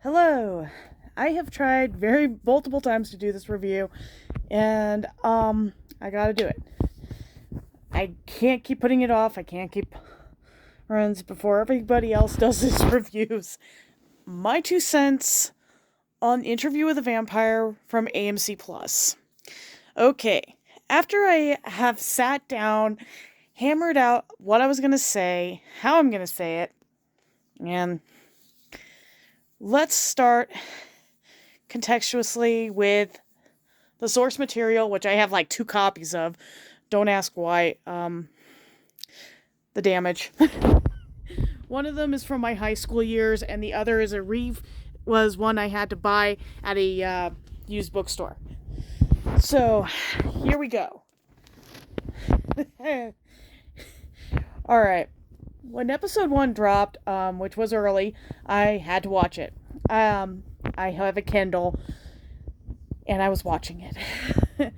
Hello. I have tried multiple times to do this review, and I gotta do it. I can't keep putting it off. I can't keep runs before everybody else does his reviews. My 2 cents on Interview with a Vampire from AMC Plus. Okay, after I have sat down, hammered out what I was gonna say, how I'm gonna say it, and let's start contextuously with the source material, which I have like 2 copies of. Don't ask why. The damage. One of them is from my high school years, and the other is was one I had to buy at a used bookstore. So, here we go. All right. When episode 1 dropped, which was early, I had to watch it. I have a Kindle, and I was watching it.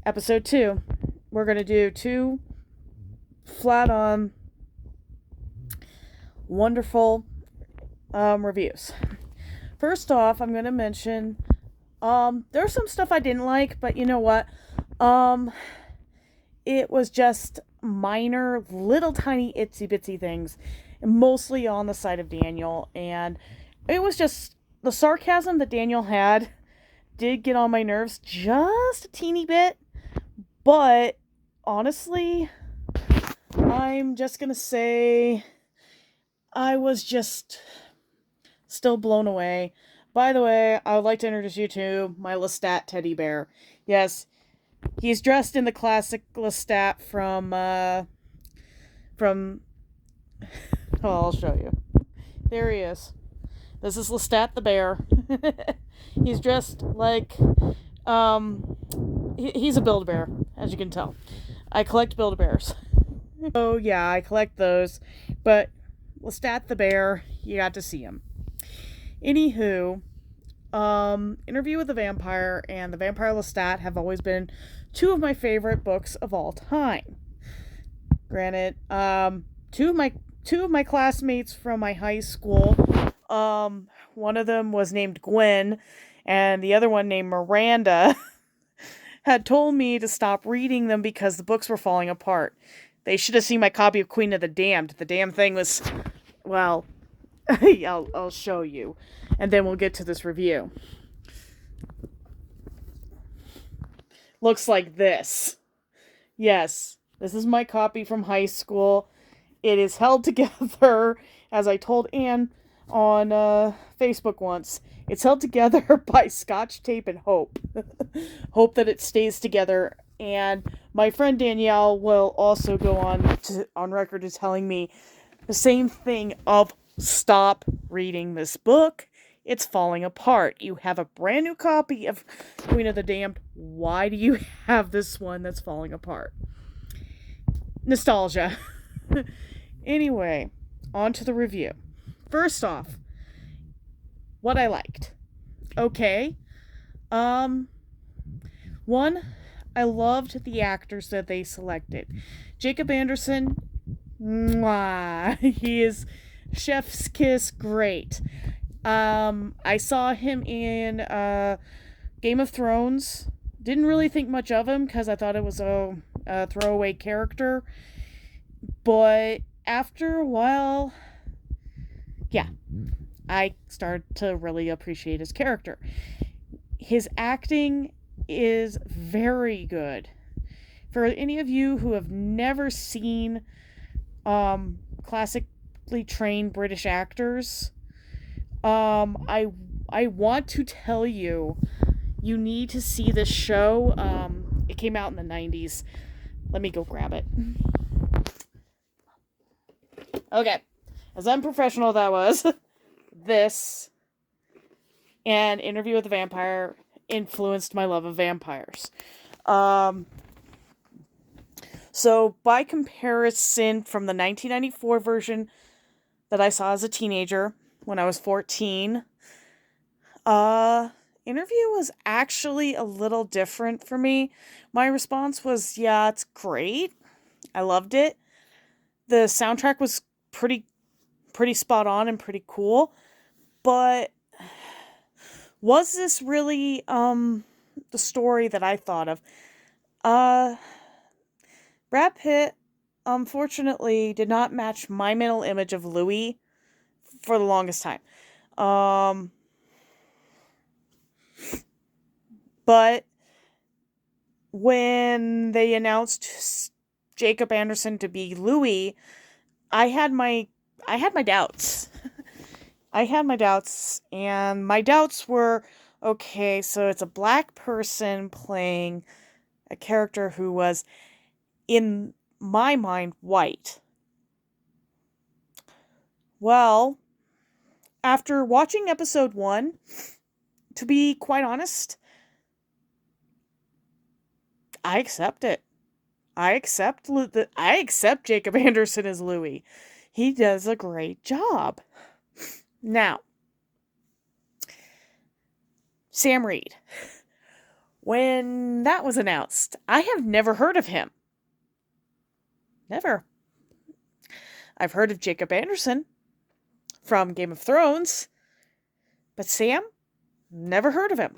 Episode 2, we're going to do 2 flat on wonderful reviews. First off, I'm going to mention there's some stuff I didn't like, but you know what? It was just minor, little tiny itsy bitsy things, mostly on the side of Daniel, and it was just the sarcasm that Daniel had did get on my nerves just a teeny bit, but honestly, I'm just gonna say I was just still blown away. By the way, I would like to introduce you to my Lestat teddy bear. Yes, he's dressed in the classic Lestat from oh, I'll show you. There he is. This is Lestat the bear. He's dressed like he's a Build-A-Bear, as you can tell. I collect Build-A-Bears. Oh yeah, I collect those. But Lestat the bear, you got to see him. Anywho, Interview with the Vampire and The Vampire Lestat have always been 2 of my favorite books of all time. Granted, two of my classmates from my high school, one of them was named Gwen, and the other one named Miranda, had told me to stop reading them because the books were falling apart. They should have seen my copy of Queen of the Damned. The damn thing was, well, I'll show you, and then we'll get to this review. Looks like this. Yes, this is my copy from high school. It is held together, as I told Anne on Facebook once. It's held together by Scotch tape and hope. Hope that it stays together. And my friend Danielle will also go on record as telling me the same thing of stop reading this book. It's falling apart. You have a brand new copy of Queen of the Damned. Why do you have this one that's falling apart? Nostalgia. Anyway, on to the review. First off, what I liked. Okay. One, I loved the actors that they selected. Jacob Anderson, mwah, he is chef's kiss great. I saw him in Game of Thrones. Didn't really think much of him because I thought it was a throwaway character. But after a while, yeah, I started to really appreciate his character. His acting is very good. For any of you who have never seen classically trained British actors, I want to tell you, you need to see this show. It came out in the 90s. Let me go grab it. Okay. As unprofessional that was, this and Interview with the Vampire influenced my love of vampires. So, by comparison, from the 1994 version that I saw as a teenager when I was 14, Interview was actually a little different for me. My response was, yeah, it's great. I loved it. The soundtrack was pretty spot on and pretty cool, but Was this really the story that I thought of? Uh Brad Pitt unfortunately did not match my mental image of Louis for the longest time. Um but when they announced Jacob Anderson to be Louis, I had my doubts. I had my doubts, and my doubts were, okay, so it's a black person playing a character who was, in my mind, white. Well, after watching episode 1, to be quite honest, I accept it. I accept Jacob Anderson as Louis. He does a great job. Now, Sam Reed. When that was announced, I have never heard of him. Never. I've heard of Jacob Anderson from Game of Thrones, but Sam, never heard of him.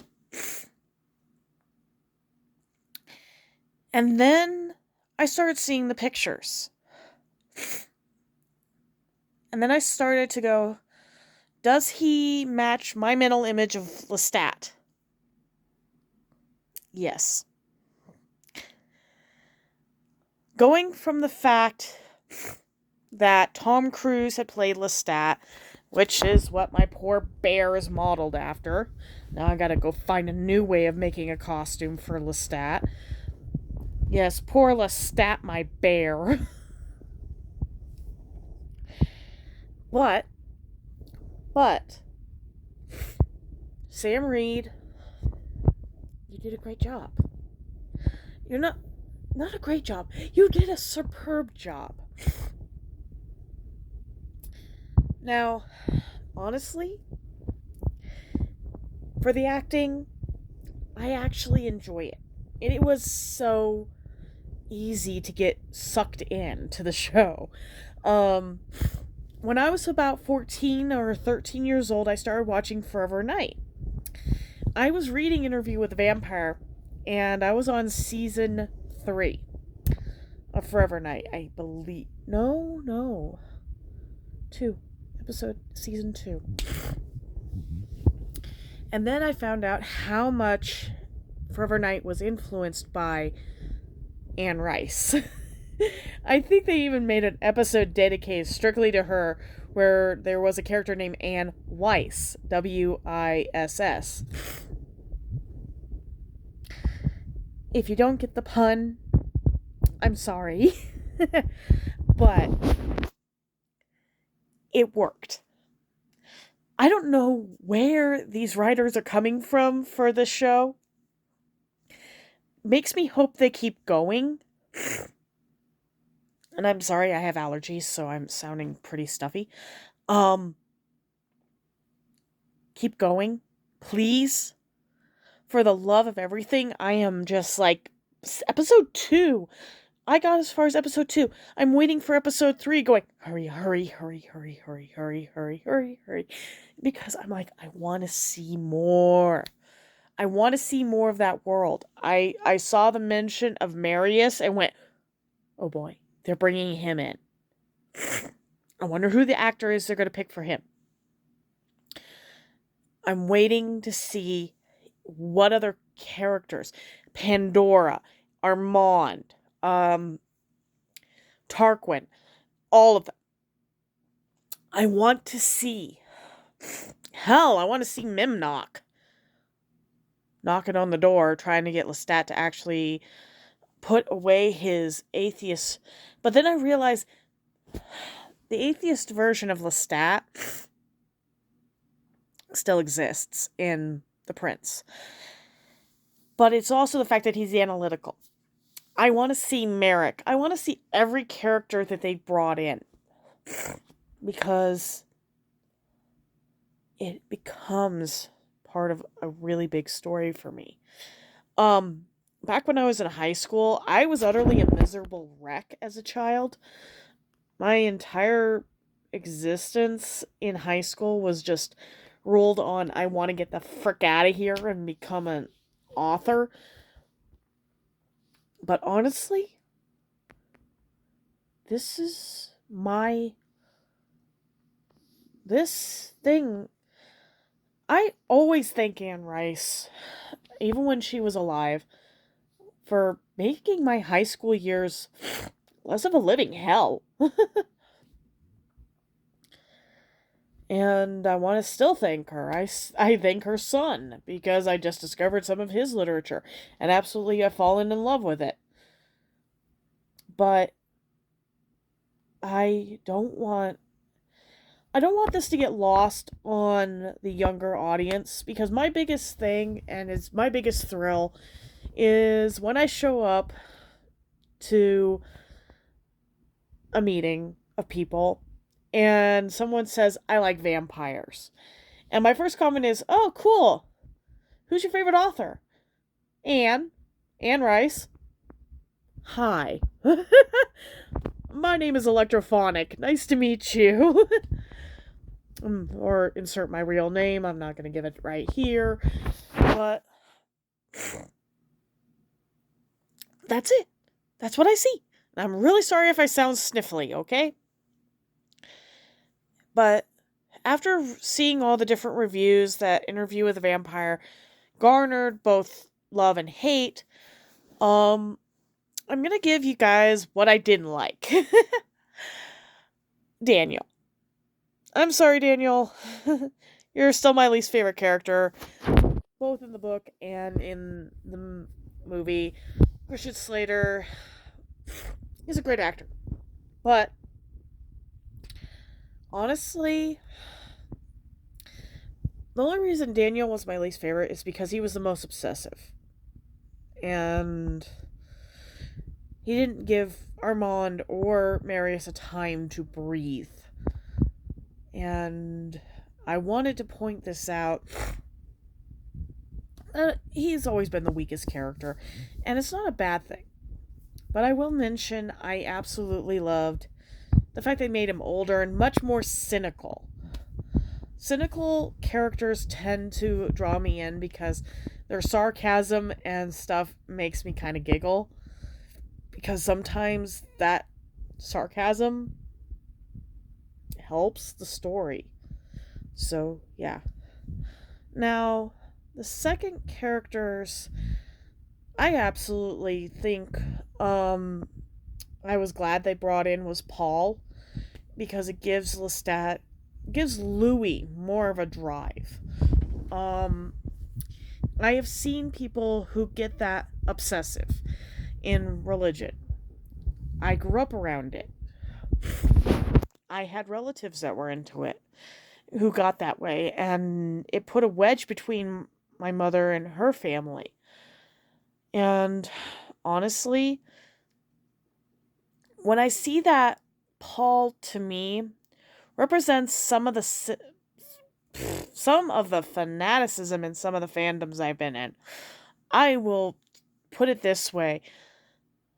And then I started seeing the pictures. And then I started to go, does he match my mental image of Lestat? Yes. Going from the fact that Tom Cruise had played Lestat, which is what my poor bear is modeled after. Now I gotta go find a new way of making a costume for Lestat. Yes, poor Lestat, my bear. But, Sam Reed, you did a great job. You're not a great job. You did a superb job. Now, honestly, for the acting, I actually enjoy it. And it was so easy to get sucked in to the show. When I was about 14 or 13 years old, I started watching Forever Night. I was reading Interview with a Vampire, and I was on season 3 of Forever Night, I believe. No. 2. Season 2. And then I found out how much Forever Night was influenced by Anne Rice. I think they even made an episode dedicated strictly to her, where there was a character named Anne Weiss, Wiss. If you don't get the pun, I'm sorry. But it worked. I don't know where these writers are coming from for this show. Makes me hope they keep going. And I'm sorry, I have allergies, so I'm sounding pretty stuffy. Keep going. Please. For the love of everything, I am just like, episode 2. I got as far as episode 2. I'm waiting for episode 3 going, hurry. Because I'm like, I want to see more. I want to see more of that world. I saw the mention of Marius and went, oh boy, they're bringing him in. I wonder who the actor is they're going to pick for him. I'm waiting to see what other characters. Pandora, Armand, Tarquin, all of them. I want to see. Hell, I want to see Mimnock knocking on the door, trying to get Lestat to actually put away his atheist. But then I realized the atheist version of Lestat still exists in The Prince. But it's also the fact that he's analytical. I want to see Merrick. I want to see every character that they brought in. Because it becomes part of a really big story for me. Back when I was in high school, I was utterly a miserable wreck as a child. My entire existence in high school was just ruled on I want to get the frick out of here and become an author. But honestly, this is this thing. I always thank Anne Rice, even when she was alive, for making my high school years less of a living hell. And I want to still thank her. I thank her son, because I just discovered some of his literature and absolutely have fallen in love with it. But I don't want this to get lost on the younger audience, because my biggest thing, and it's my biggest thrill, is when I show up to a meeting of people and someone says, I like vampires. And my first comment is, oh, cool. Who's your favorite author? Anne Rice. Hi. My name is Electrophonic. Nice to meet you. Or insert my real name. I'm not going to give it right here. But that's it. That's what I see. I'm really sorry if I sound sniffly, okay? But after seeing all the different reviews that Interview with a Vampire garnered both love and hate, I'm going to give you guys what I didn't like. Daniel. I'm sorry, Daniel. You're still my least favorite character, both in the book and in the movie. Christian Slater is a great actor. But honestly, the only reason Daniel was my least favorite is because he was the most obsessive. And he didn't give Armand or Marius a time to breathe. And I wanted to point this out. He's always been the weakest character, and it's not a bad thing. But I will mention I absolutely loved the fact they made him older and much more cynical. Cynical characters tend to draw me in because their sarcasm and stuff makes me kind of giggle. Because sometimes that sarcasm helps the story. So, yeah. Now, the second characters, I absolutely think I was glad they brought in was Paul, because it gives Louis more of a drive. I have seen people who get that obsessive in religion. I grew up around it. I had relatives that were into it, who got that way, and it put a wedge between my mother and her family. And honestly, when I see that, Paul, to me, represents some of the fanaticism in some of the fandoms I've been in. I will put it this way.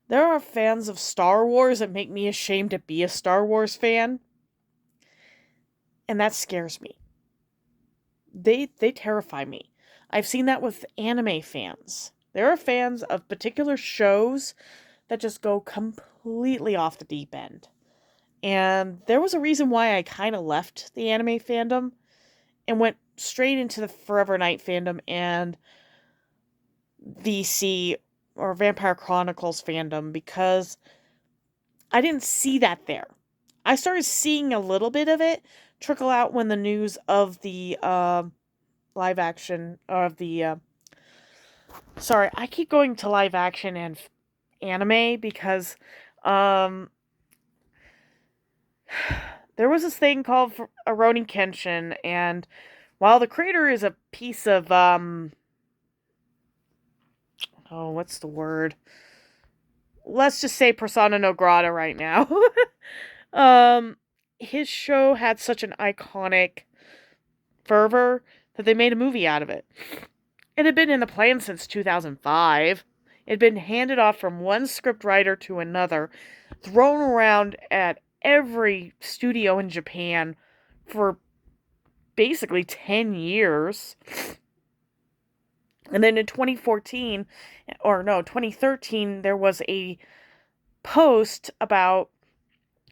There are fans of Star Wars that make me ashamed to be a Star Wars fan. And that scares me. They terrify me. I've seen that with anime fans. There are fans of particular shows that just go completely off the deep end. And there was a reason why I kind of left the anime fandom and went straight into the Forever Knight fandom and VC or Vampire Chronicles fandom, because I didn't see that there. I started seeing a little bit of it trickle out when the news of the live action of the sorry, I keep going to live action and anime because there was this thing called Rurouni Kenshin, and while the creator is a piece of what's the word? Let's just say persona non grata right now. His show had such an iconic fervor that they made a movie out of it. It had been in the plan since 2005. It had been handed off from one scriptwriter to another, thrown around at every studio in Japan for basically 10 years. And then in 2014, or no, 2013, there was a post about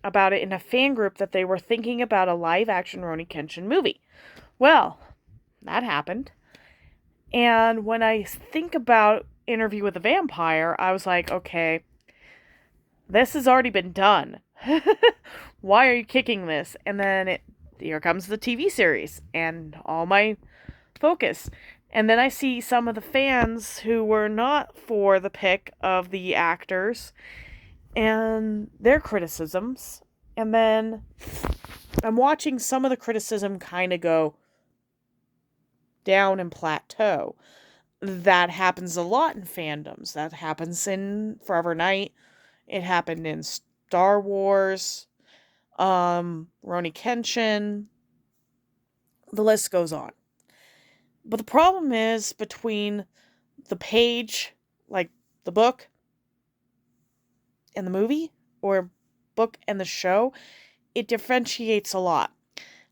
it in a fan group that they were thinking about a live action Rurouni Kenshin movie. Well, that happened. And when I think about Interview with a Vampire, I was like, okay, this has already been done. Why are you kicking this? And then here comes the TV series and all my focus. And then I see some of the fans who were not for the pick of the actors and their criticisms. And then I'm watching some of the criticism kind of go down and plateau. That happens a lot in fandoms. That happens in Forever Night. It happened in Star Wars, Rurouni Kenshin. The list goes on. But the problem is between the page, like the book and the movie, or book and the show, it differentiates a lot.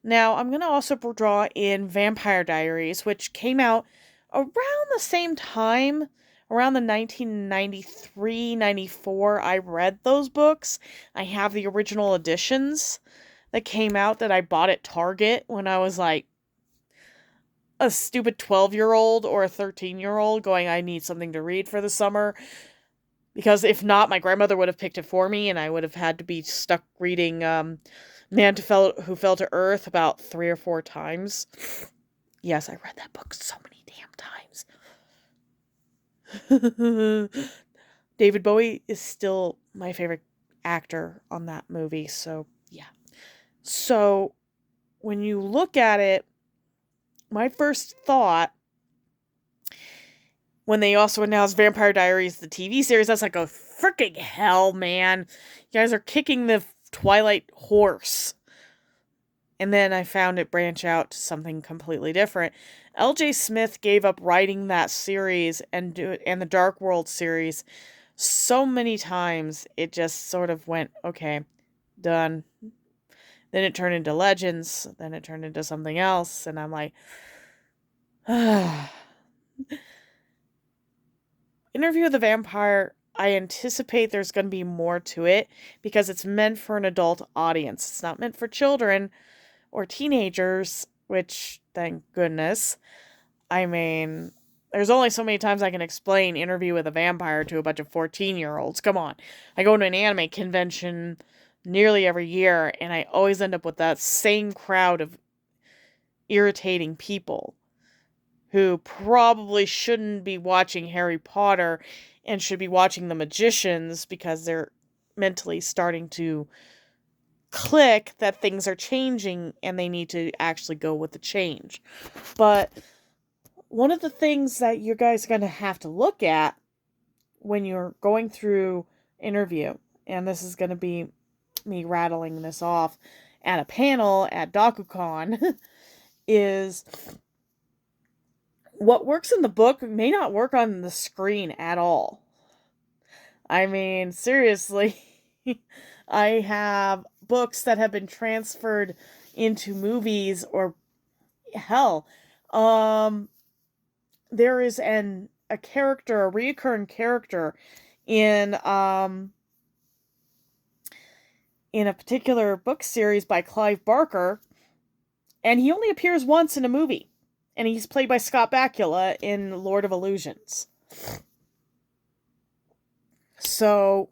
Now, I'm going to also draw in Vampire Diaries, which came out around the same time, around the 1993-94. I read those books. I have the original editions that came out that I bought at Target when I was like a stupid 12-year-old or a 13-year-old going, I need something to read for the summer. Because if not, my grandmother would have picked it for me and I would have had to be stuck reading Man Who Fell to Earth about 3 or 4 times. Yes, I read that book so many damn times. David Bowie is still my favorite actor on that movie, so yeah. So, when you look at it, my first thought, when they also announced Vampire Diaries, the TV series, I was like, oh, freaking hell, man. You guys are kicking the Twilight horse. And then I found it branch out to something completely different. L.J. Smith gave up writing that series and the Dark World series so many times, it just sort of went, okay, done. Then it turned into Legends, then it turned into something else, and I'm like, Interview with the Vampire, I anticipate there's going to be more to it because it's meant for an adult audience. It's not meant for children or teenagers, which, thank goodness. I mean, there's only so many times I can explain Interview with a Vampire to a bunch of 14-year-olds. Come on. I go to an anime convention nearly every year, and I always end up with that same crowd of irritating people who probably shouldn't be watching Harry Potter and should be watching The Magicians because they're mentally starting to click that things are changing and they need to actually go with the change. But one of the things that you guys are going to have to look at when you're going through Interview, and this is going to be me rattling this off at a panel at DokuCon, is what works in the book may not work on the screen at all. I mean, seriously, I have books that have been transferred into movies, or hell, there is a reoccurring character in a particular book series by Clive Barker, and he only appears once in a movie. And he's played by Scott Bakula in Lord of Illusions. So,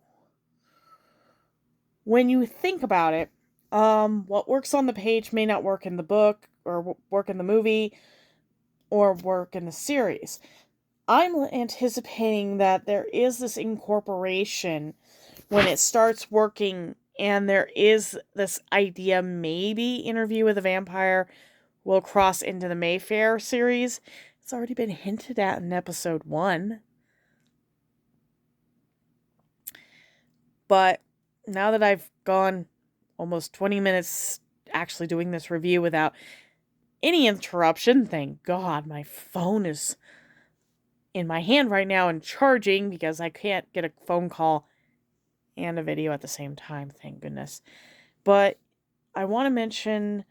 when you think about it, what works on the page may not work in the book, or work in the movie, or work in the series. I'm anticipating that there is this incorporation when it starts working, and there is this idea maybe Interview with a Vampire will cross into the Mayfair series. It's already been hinted at in episode 1. But now that I've gone almost 20 minutes actually doing this review without any interruption, thank God my phone is in my hand right now and charging because I can't get a phone call and a video at the same time, thank goodness. But I want to mention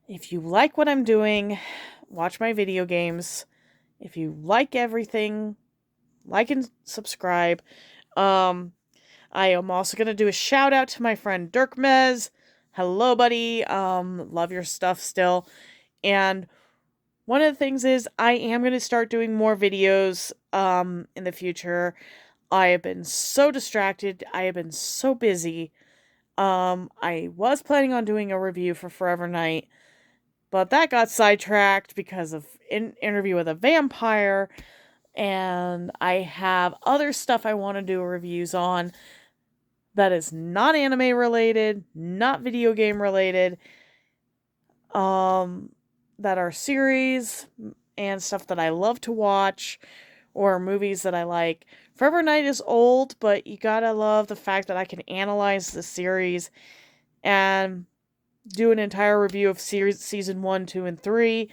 If you like what I'm doing, watch my video games. If you like everything, like and subscribe. I am also going to do a shout out to my friend Dirk Mez. Hello, buddy. Love your stuff still. And one of the things is I am going to start doing more videos in the future. I have been so distracted. I have been so busy. I was planning on doing a review for Forever Night, but that got sidetracked because of Interview with a Vampire, and I have other stuff I want to do reviews on that is not anime related, not video game related, that are series and stuff that I love to watch, or movies that I like. Forever Night is old, but you gotta love the fact that I can analyze the series and do an entire review of season 1, 2, and 3,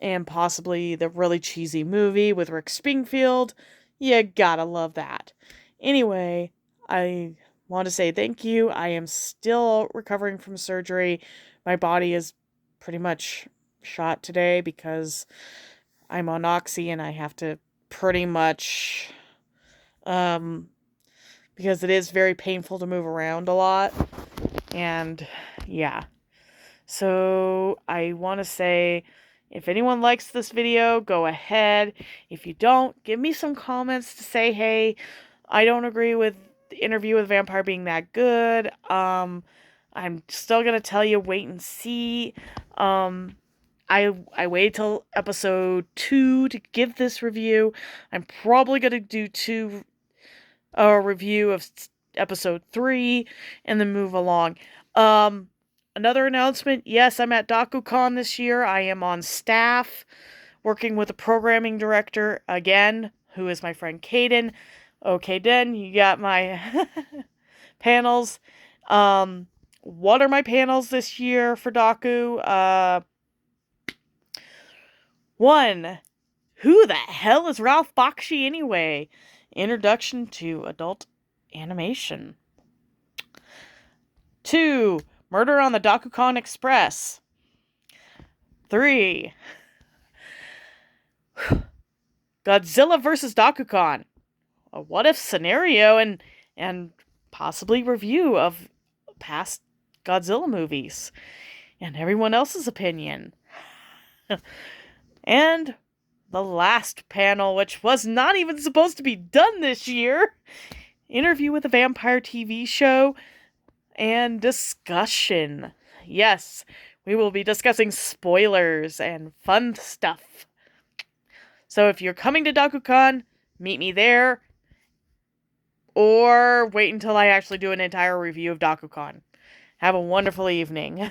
and possibly the really cheesy movie with Rick Springfield. You gotta love that. Anyway, I want to say thank you. I am still recovering from surgery. My body is pretty much shot today because I'm on oxy and I have to pretty much, because it is very painful to move around a lot. And yeah. So I want to say, if anyone likes this video, go ahead. If you don't, give me some comments to say, hey, I don't agree with the Interview with Vampire being that good. I'm still going to tell you, wait and see. I waited till episode 2 to give this review. I'm probably going to do a review of episode 3 and then move along. Another announcement, yes, I'm at DokuCon this year. I am on staff, working with a programming director, again, who is my friend Kaden. Okay, Den, you got my panels. What are my panels this year for Doku? 1. Who the hell is Ralph Bakshi anyway? Introduction to adult animation. 2. Murder on the Dokukon Express. 3. Godzilla vs. Dokukon. A what-if scenario and possibly review of past Godzilla movies. And everyone else's opinion. And the last panel, which was not even supposed to be done this year. Interview with a Vampire TV show and discussion. Yes, we will be discussing spoilers and fun stuff. So if you're coming to DokuCon, meet me there, or wait until I actually do an entire review of DokuCon. Have a wonderful evening.